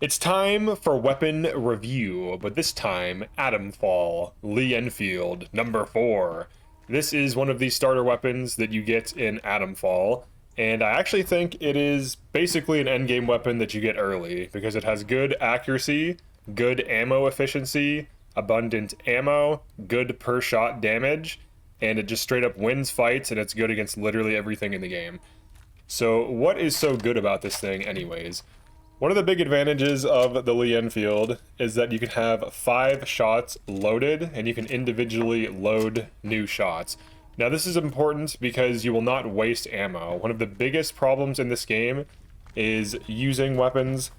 It's time for weapon review, but this time, Atomfall, Lee Enfield, number 4. This is one of the starter weapons that you get in Atomfall, and I actually think it is basically an endgame weapon that you get early, because it has good accuracy, good ammo efficiency, abundant ammo, good per shot damage, and it just straight up wins fights, and it's good against literally everything in the game. So what is so good about this thing anyways? One of the big advantages of the Lee Enfield is that you can have 5 shots loaded, and you can individually load new shots. Now this is important because you will not waste ammo. One of the biggest problems in this game is using weapons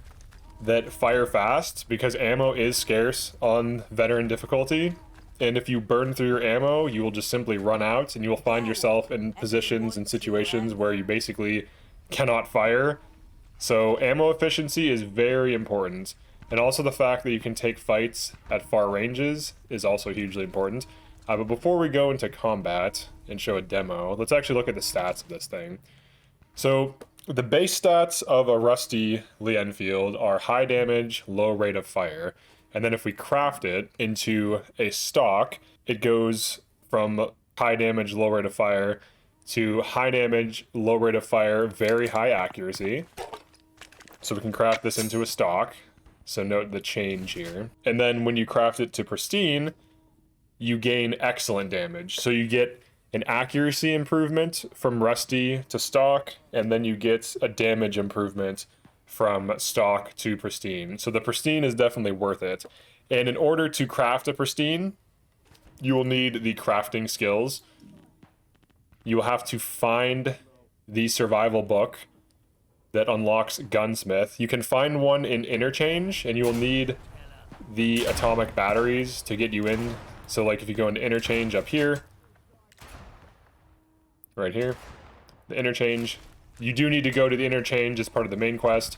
that fire fast, because ammo is scarce on veteran difficulty, and if you burn through your ammo, you will just simply run out, and you will find yourself in positions and situations where you basically cannot fire. So ammo efficiency is very important, and also the fact that you can take fights at far ranges is also hugely important. But before we go into combat and show a demo, let's actually look at the stats of this thing. So the base stats of a rusty Lee Enfield are high damage, low rate of fire, and then if we craft it into a stock, it goes from high damage, low rate of fire to high damage, low rate of fire, very high accuracy. So we can craft this into a stock, so note the change here. And then when you craft it to pristine, you gain excellent damage. So you get an accuracy improvement from rusty to stock, and then you get a damage improvement from stock to pristine. So the pristine is definitely worth it. And in order to craft a pristine, you will need the crafting skills. You will have to find the survival book that unlocks gunsmith. You can find one in interchange, and you will need the atomic batteries to get you in. So like if you go into interchange up here, right here, the interchange, you do need to go to the interchange as part of the main quest,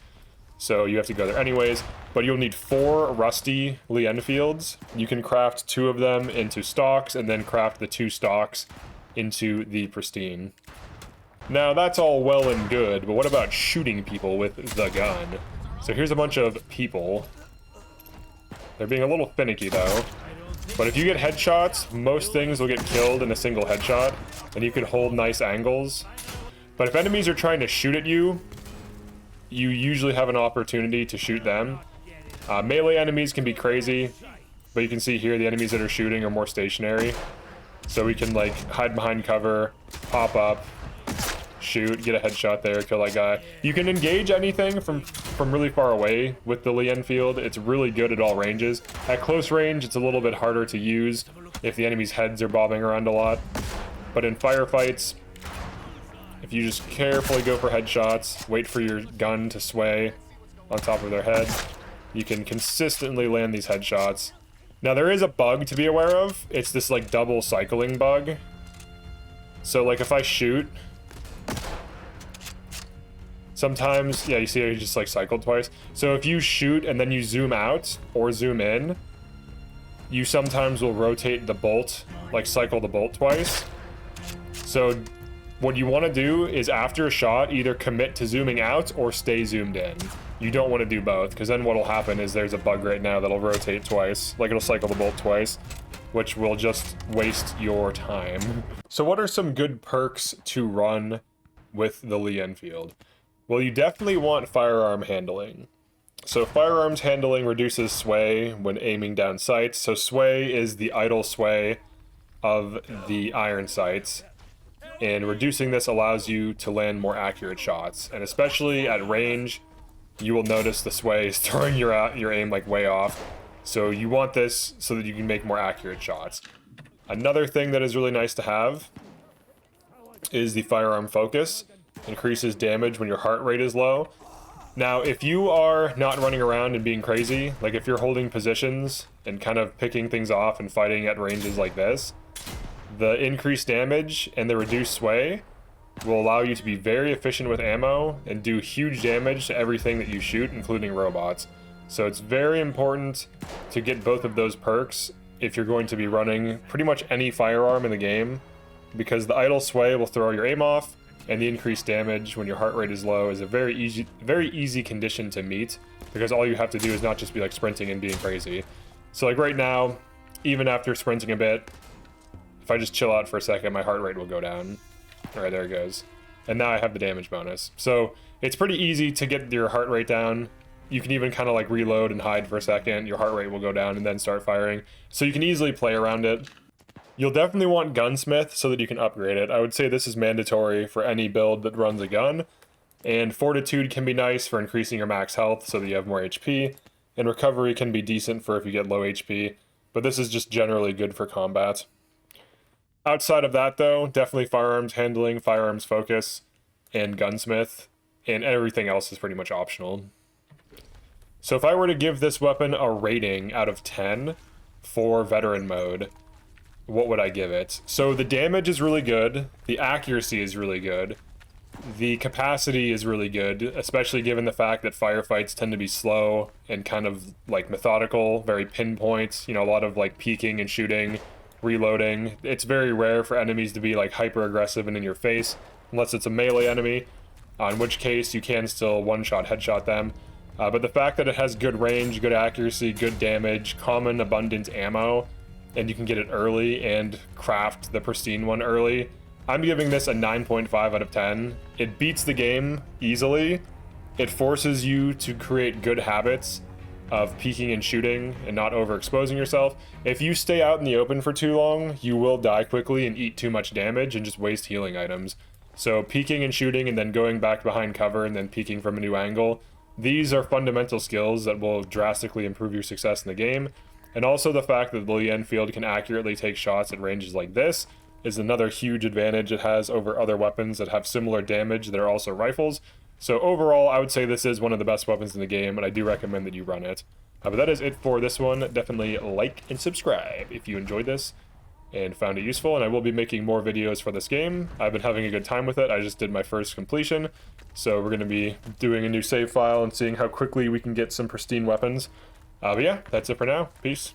so you have to go there anyways, but you'll need 4 rusty Lee Enfields. You can craft 2 of them into stocks, and then craft the 2 stocks into the pristine. Now that's all well and good, but what about shooting people with the gun? So here's a bunch of people. They're being a little finicky though. But if you get headshots, most things will get killed in a single headshot, and you can hold nice angles. But if enemies are trying to shoot at you, you usually have an opportunity to shoot them. Melee enemies can be crazy, but you can see here the enemies that are shooting are more stationary. So we can like hide behind cover, pop up, shoot, get a headshot there, kill that guy. You can engage anything from really far away with the Lee Enfield. It's really good at all ranges. At close range, it's a little bit harder to use if the enemy's heads are bobbing around a lot. But in firefights, if you just carefully go for headshots, wait for your gun to sway on top of their head, you can consistently land these headshots. Now there is a bug to be aware of. It's this like double cycling bug. So like if I shoot, sometimes, yeah, you see I just like cycled twice. So if you shoot and then you zoom out or zoom in, you sometimes will rotate the bolt, like cycle the bolt twice. So what you want to do is after a shot, either commit to zooming out or stay zoomed in. You don't want to do both, because then what will happen is there's a bug right now that'll rotate twice, like it'll cycle the bolt twice, which will just waste your time. So what are some good perks to run with the Lee Enfield? Well, you definitely want firearm handling. So firearms handling reduces sway when aiming down sights. So sway is the idle sway of the iron sights, and reducing this allows you to land more accurate shots. And especially at range, you will notice the sway is throwing your aim like way off. So you want this so that you can make more accurate shots. Another thing that is really nice to have is the firearm focus. Increases damage when your heart rate is low. Now, if you are not running around and being crazy, like if you're holding positions and kind of picking things off and fighting at ranges like this, the increased damage and the reduced sway will allow you to be very efficient with ammo and do huge damage to everything that you shoot, including robots. So it's very important to get both of those perks if you're going to be running pretty much any firearm in the game, because the idle sway will throw your aim off, and the increased damage when your heart rate is low is a very easy condition to meet because all you have to do is not just be like sprinting and being crazy. So like right now, even after sprinting a bit, if I just chill out for a second, my heart rate will go down. All right, there it goes. And now I have the damage bonus. So it's pretty easy to get your heart rate down. You can even kind of like reload and hide for a second. Your heart rate will go down and then start firing. So you can easily play around it. You'll definitely want Gunsmith so that you can upgrade it. I would say this is mandatory for any build that runs a gun. And Fortitude can be nice for increasing your max health so that you have more HP. And Recovery can be decent for if you get low HP. But this is just generally good for combat. Outside of that though, definitely Firearms Handling, Firearms Focus, and Gunsmith. And everything else is pretty much optional. So if I were to give this weapon a rating out of 10 for Veteran Mode, what would I give it? So the damage is really good, the accuracy is really good, the capacity is really good, especially given the fact that firefights tend to be slow and kind of like methodical, very pinpoint, you know, a lot of like peeking and shooting, reloading. It's very rare for enemies to be like hyper aggressive and in your face, unless it's a melee enemy, in which case you can still one-shot headshot them. But the fact that it has good range, good accuracy, good damage, common abundant ammo, and you can get it early and craft the pristine one early, I'm giving this a 9.5 out of 10. It beats the game easily. It forces you to create good habits of peeking and shooting and not overexposing yourself. If you stay out in the open for too long, you will die quickly and eat too much damage and just waste healing items. So peeking and shooting and then going back behind cover and then peeking from a new angle, these are fundamental skills that will drastically improve your success in the game. And also the fact that the Lee Enfield can accurately take shots at ranges like this is another huge advantage it has over other weapons that have similar damage that are also rifles. So overall, I would say this is one of the best weapons in the game, and I do recommend that you run it. But that is it for this one. Definitely like and subscribe if you enjoyed this and found it useful, and I will be making more videos for this game. I've been having a good time with it. I just did my first completion, so we're going to be doing a new save file and seeing how quickly we can get some pristine weapons. But yeah, that's it for now. Peace.